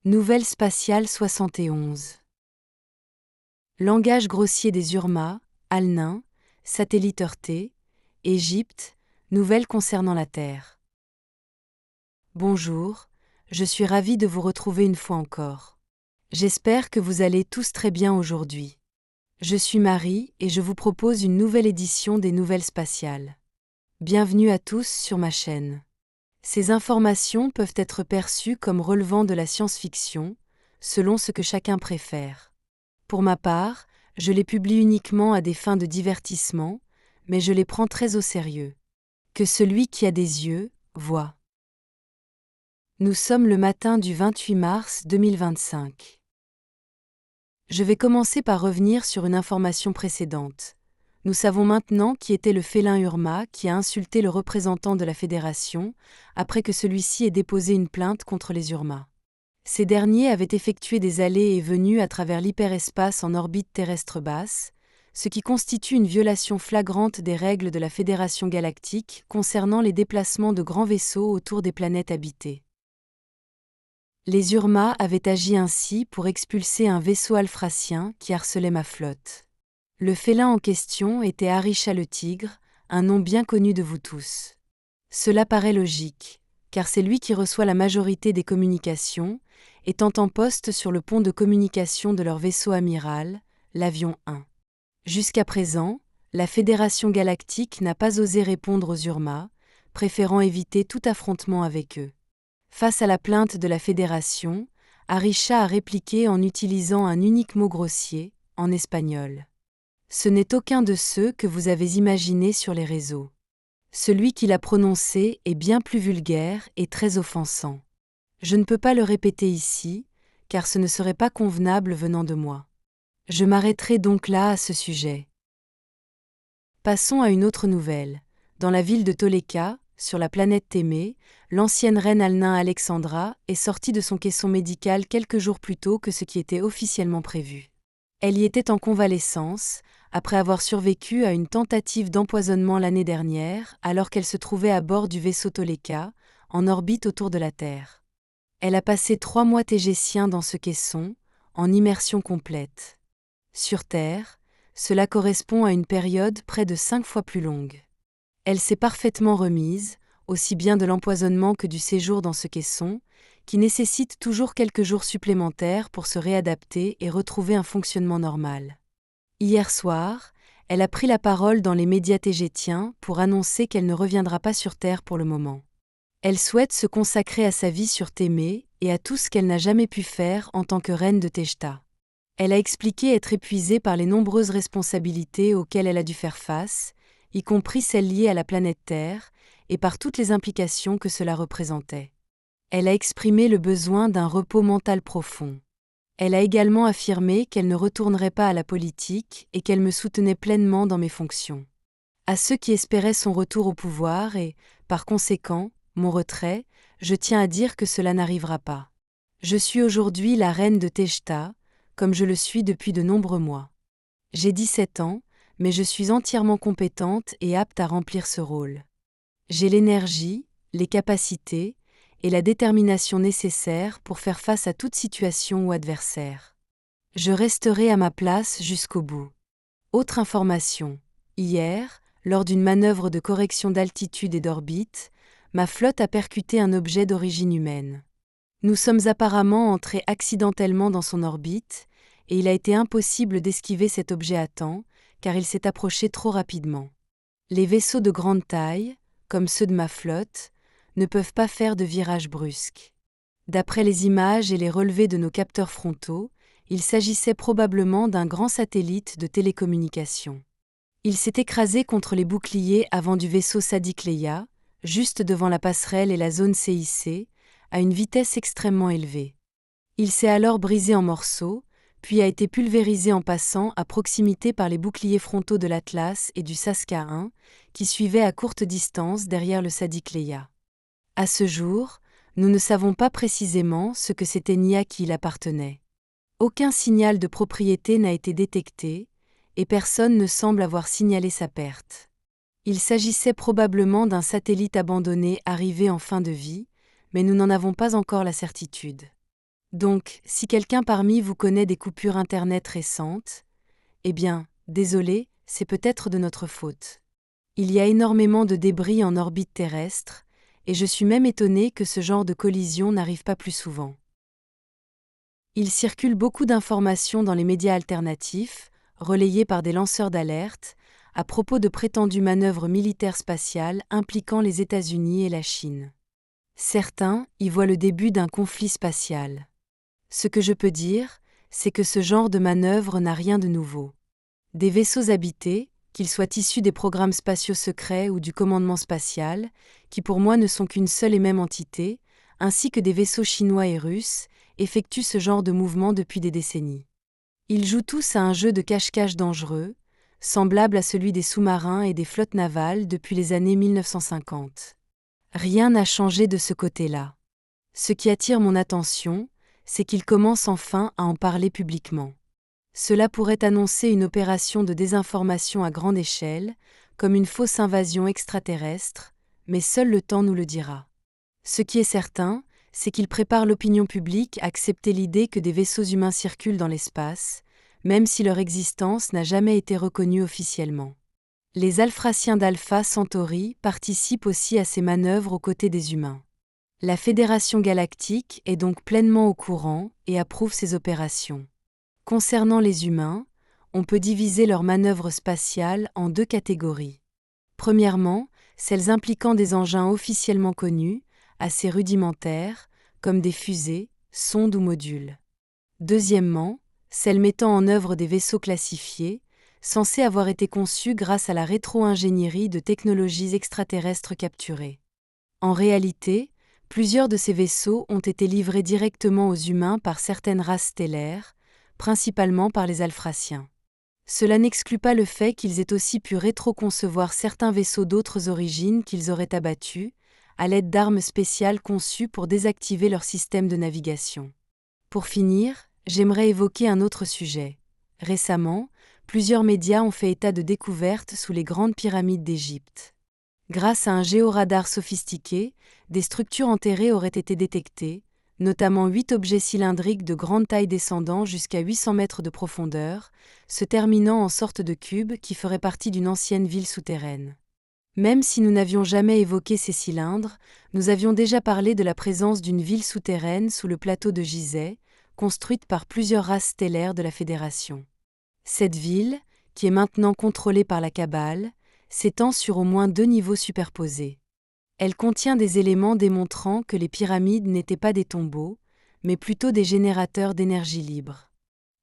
Nouvelle spatiale 71. Langage grossier des Urma, Alnin, satellite heurté, Égypte, nouvelles concernant la Terre. Bonjour, je suis ravie de vous retrouver une fois encore. J'espère que vous allez tous très bien aujourd'hui. Je suis Marie et je vous propose une nouvelle édition des Nouvelles spatiales. Bienvenue à tous sur ma chaîne. Ces informations peuvent être perçues comme relevant de la science-fiction, selon ce que chacun préfère. Pour ma part, je les publie uniquement à des fins de divertissement, mais je les prends très au sérieux. Que celui qui a des yeux, voit. Nous sommes le matin du 28 mars 2025. Je vais commencer par revenir sur une information précédente. Nous savons maintenant qui était le félin Urma qui a insulté le représentant de la Fédération après que celui-ci ait déposé une plainte contre les Urma. Ces derniers avaient effectué des allées et venues à travers l'hyperespace en orbite terrestre basse, ce qui constitue une violation flagrante des règles de la Fédération galactique concernant les déplacements de grands vaisseaux autour des planètes habitées. Les Urma avaient agi ainsi pour expulser un vaisseau alfracien qui harcelait ma flotte. Le félin en question était Arisha le Tigre, un nom bien connu de vous tous. Cela paraît logique, car c'est lui qui reçoit la majorité des communications, étant en poste sur le pont de communication de leur vaisseau amiral, l'Avion 1. Jusqu'à présent, la Fédération galactique n'a pas osé répondre aux Urma, préférant éviter tout affrontement avec eux. Face à la plainte de la Fédération, Arisha a répliqué en utilisant un unique mot grossier, en espagnol. Ce n'est aucun de ceux que vous avez imaginés sur les réseaux. Celui qui l'a prononcé est bien plus vulgaire et très offensant. Je ne peux pas le répéter ici, car ce ne serait pas convenable venant de moi. Je m'arrêterai donc là à ce sujet. Passons à une autre nouvelle. Dans la ville de Toleka, sur la planète Thémée, l'ancienne reine Alnin Alexandra est sortie de son caisson médical quelques jours plus tôt que ce qui était officiellement prévu. Elle y était en convalescence, après avoir survécu à une tentative d'empoisonnement l'année dernière, alors qu'elle se trouvait à bord du vaisseau Toleka, en orbite autour de la Terre. Elle a passé 3 mois tégésiens dans ce caisson, en immersion complète. Sur Terre, cela correspond à une période près de 5 fois plus longue. Elle s'est parfaitement remise, aussi bien de l'empoisonnement que du séjour dans ce caisson, qui nécessite toujours quelques jours supplémentaires pour se réadapter et retrouver un fonctionnement normal. Hier soir, elle a pris la parole dans les médias tégétiens pour annoncer qu'elle ne reviendra pas sur Terre pour le moment. Elle souhaite se consacrer à sa vie sur Thémée et à tout ce qu'elle n'a jamais pu faire en tant que reine de Tejta. Elle a expliqué être épuisée par les nombreuses responsabilités auxquelles elle a dû faire face, y compris celles liées à la planète Terre, et par toutes les implications que cela représentait. Elle a exprimé le besoin d'un repos mental profond. Elle a également affirmé qu'elle ne retournerait pas à la politique et qu'elle me soutenait pleinement dans mes fonctions. À ceux qui espéraient son retour au pouvoir et, par conséquent, mon retrait, je tiens à dire que cela n'arrivera pas. Je suis aujourd'hui la reine de Tejta, comme je le suis depuis de nombreux mois. J'ai 17 ans, mais je suis entièrement compétente et apte à remplir ce rôle. J'ai l'énergie, les capacités et la détermination nécessaires pour faire face à toute situation ou adversaire. Je resterai à ma place jusqu'au bout. Autre information. Hier, lors d'une manœuvre de correction d'altitude et d'orbite, ma flotte a percuté un objet d'origine humaine. Nous sommes apparemment entrés accidentellement dans son orbite, et il a été impossible d'esquiver cet objet à temps, car il s'est approché trop rapidement. Les vaisseaux de grande taille, comme ceux de ma flotte, ne peuvent pas faire de virages brusques. D'après les images et les relevés de nos capteurs frontaux, il s'agissait probablement d'un grand satellite de télécommunications. Il s'est écrasé contre les boucliers avant du vaisseau Sadiq Leia, juste devant la passerelle et la zone CIC, à une vitesse extrêmement élevée. Il s'est alors brisé en morceaux, puis a été pulvérisé en passant à proximité par les boucliers frontaux de l'Atlas et du Saska 1, qui suivaient à courte distance derrière le Sadiq Leia. À ce jour, nous ne savons pas précisément ce que c'était ni à qui il appartenait. Aucun signal de propriété n'a été détecté, et personne ne semble avoir signalé sa perte. Il s'agissait probablement d'un satellite abandonné arrivé en fin de vie, mais nous n'en avons pas encore la certitude. Donc, si quelqu'un parmi vous connaît des coupures Internet récentes, eh bien, désolé, c'est peut-être de notre faute. Il y a énormément de débris en orbite terrestre, et je suis même étonné que ce genre de collision n'arrive pas plus souvent. Il circule beaucoup d'informations dans les médias alternatifs, relayées par des lanceurs d'alerte, à propos de prétendues manœuvres militaires spatiales impliquant les États-Unis et la Chine. Certains y voient le début d'un conflit spatial. Ce que je peux dire, c'est que ce genre de manœuvre n'a rien de nouveau. Des vaisseaux habités, qu'ils soient issus des programmes spatiaux secrets ou du commandement spatial, qui pour moi ne sont qu'une seule et même entité, ainsi que des vaisseaux chinois et russes, effectuent ce genre de mouvement depuis des décennies. Ils jouent tous à un jeu de cache-cache dangereux, semblable à celui des sous-marins et des flottes navales depuis les années 1950. Rien n'a changé de ce côté-là. Ce qui attire mon attention, c'est qu'ils commencent enfin à en parler publiquement. Cela pourrait annoncer une opération de désinformation à grande échelle, comme une fausse invasion extraterrestre, mais seul le temps nous le dira. Ce qui est certain, c'est qu'ils préparent l'opinion publique à accepter l'idée que des vaisseaux humains circulent dans l'espace, même si leur existence n'a jamais été reconnue officiellement. Les Alphraciens d'Alpha Centauri participent aussi à ces manœuvres aux côtés des humains. La Fédération galactique est donc pleinement au courant et approuve ces opérations. Concernant les humains, on peut diviser leurs manœuvres spatiales en deux catégories. Premièrement, celles impliquant des engins officiellement connus, assez rudimentaires, comme des fusées, sondes ou modules. Deuxièmement, celles mettant en œuvre des vaisseaux classifiés, censés avoir été conçus grâce à la rétro-ingénierie de technologies extraterrestres capturées. En réalité, plusieurs de ces vaisseaux ont été livrés directement aux humains par certaines races stellaires, principalement par les Alphraciens. Cela n'exclut pas le fait qu'ils aient aussi pu rétro-concevoir certains vaisseaux d'autres origines qu'ils auraient abattus, à l'aide d'armes spéciales conçues pour désactiver leur système de navigation. Pour finir, j'aimerais évoquer un autre sujet. Récemment, plusieurs médias ont fait état de découvertes sous les grandes pyramides d'Égypte. Grâce à un géoradar sophistiqué, des structures enterrées auraient été détectées, notamment 8 objets cylindriques de grande taille descendant jusqu'à 800 mètres de profondeur, se terminant en sorte de cube qui ferait partie d'une ancienne ville souterraine. Même si nous n'avions jamais évoqué ces cylindres, nous avions déjà parlé de la présence d'une ville souterraine sous le plateau de Gizeh, construite par plusieurs races stellaires de la Fédération. Cette ville, qui est maintenant contrôlée par la Kabbale, s'étend sur au moins 2 niveaux superposés. Elle contient des éléments démontrant que les pyramides n'étaient pas des tombeaux, mais plutôt des générateurs d'énergie libre.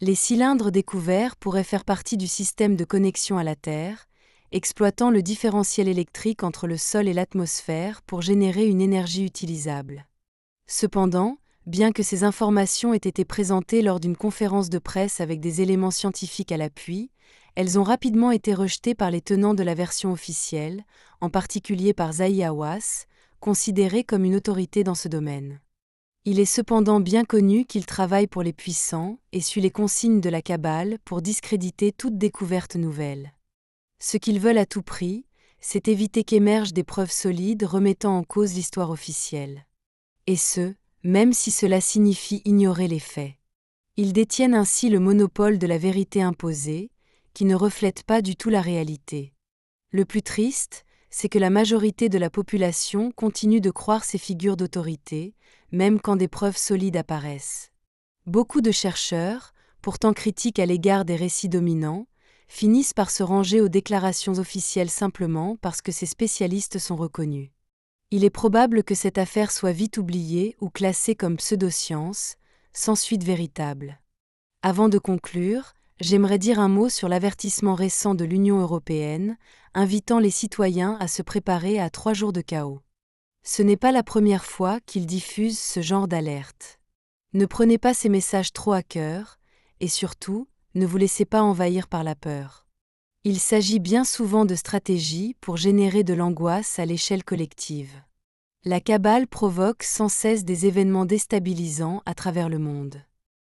Les cylindres découverts pourraient faire partie du système de connexion à la Terre, exploitant le différentiel électrique entre le sol et l'atmosphère pour générer une énergie utilisable. Cependant, bien que ces informations aient été présentées lors d'une conférence de presse avec des éléments scientifiques à l'appui, elles ont rapidement été rejetées par les tenants de la version officielle, en particulier par Zahi Hawass, considéré comme une autorité dans ce domaine. Il est cependant bien connu qu'il travaille pour les puissants et suit les consignes de la Kabbale pour discréditer toute découverte nouvelle. Ce qu'ils veulent à tout prix, c'est éviter qu'émergent des preuves solides remettant en cause l'histoire officielle. Et ce, même si cela signifie ignorer les faits. Ils détiennent ainsi le monopole de la vérité imposée, qui ne reflète pas du tout la réalité. Le plus triste, c'est que la majorité de la population continue de croire ces figures d'autorité, même quand des preuves solides apparaissent. Beaucoup de chercheurs, pourtant critiques à l'égard des récits dominants, finissent par se ranger aux déclarations officielles simplement parce que ces spécialistes sont reconnus. Il est probable que cette affaire soit vite oubliée ou classée comme pseudoscience, sans suite véritable. Avant de conclure, j'aimerais dire un mot sur l'avertissement récent de l'Union européenne, invitant les citoyens à se préparer à 3 jours de chaos. Ce n'est pas la première fois qu'ils diffusent ce genre d'alerte. Ne prenez pas ces messages trop à cœur, et surtout, ne vous laissez pas envahir par la peur. Il s'agit bien souvent de stratégies pour générer de l'angoisse à l'échelle collective. La Kabbale provoque sans cesse des événements déstabilisants à travers le monde.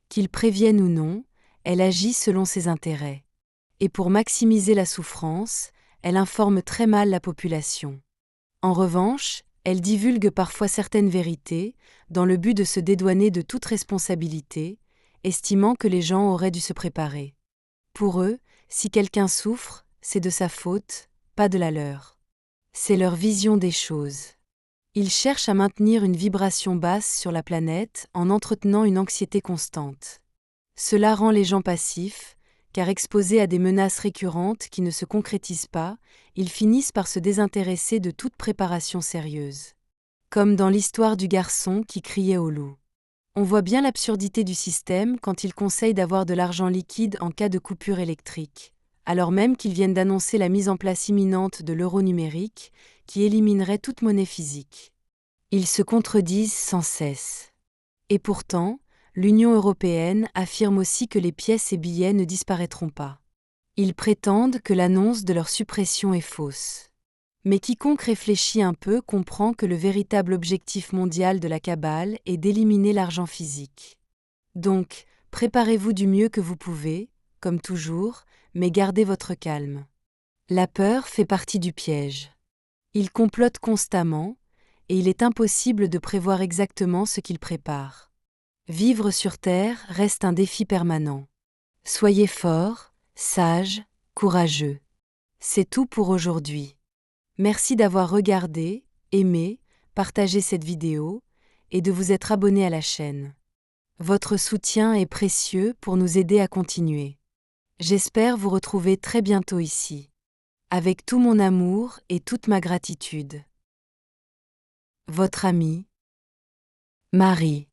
Qu'ils préviennent ou non, elle agit selon ses intérêts. Et pour maximiser la souffrance, elle informe très mal la population. En revanche, Elle divulgue parfois certaines vérités, dans le but de se dédouaner de toute responsabilité, estimant que les gens auraient dû se préparer. Pour eux, si quelqu'un souffre, c'est de sa faute, pas de la leur. C'est leur vision des choses. Ils cherchent à maintenir une vibration basse sur la planète en entretenant une anxiété constante. Cela rend les gens passifs, car exposés à des menaces récurrentes qui ne se concrétisent pas, ils finissent par se désintéresser de toute préparation sérieuse. Comme dans l'histoire du garçon qui criait au loup. On voit bien l'absurdité du système quand il conseille d'avoir de l'argent liquide en cas de coupure électrique, alors même qu'ils viennent d'annoncer la mise en place imminente de l'euro numérique, qui éliminerait toute monnaie physique. Ils se contredisent sans cesse. Et pourtant, l'Union européenne affirme aussi que les pièces et billets ne disparaîtront pas. Ils prétendent que l'annonce de leur suppression est fausse. Mais quiconque réfléchit un peu comprend que le véritable objectif mondial de la cabale est d'éliminer l'argent physique. Donc, préparez-vous du mieux que vous pouvez, comme toujours, mais gardez votre calme. La peur fait partie du piège. Ils complotent constamment, et il est impossible de prévoir exactement ce qu'ils préparent. Vivre sur Terre reste un défi permanent. Soyez forts, sages, courageux. C'est tout pour aujourd'hui. Merci d'avoir regardé, aimé, partagé cette vidéo, et de vous être abonné à la chaîne. Votre soutien est précieux pour nous aider à continuer. J'espère vous retrouver très bientôt ici. Avec tout mon amour et toute ma gratitude. Votre amie, Marie.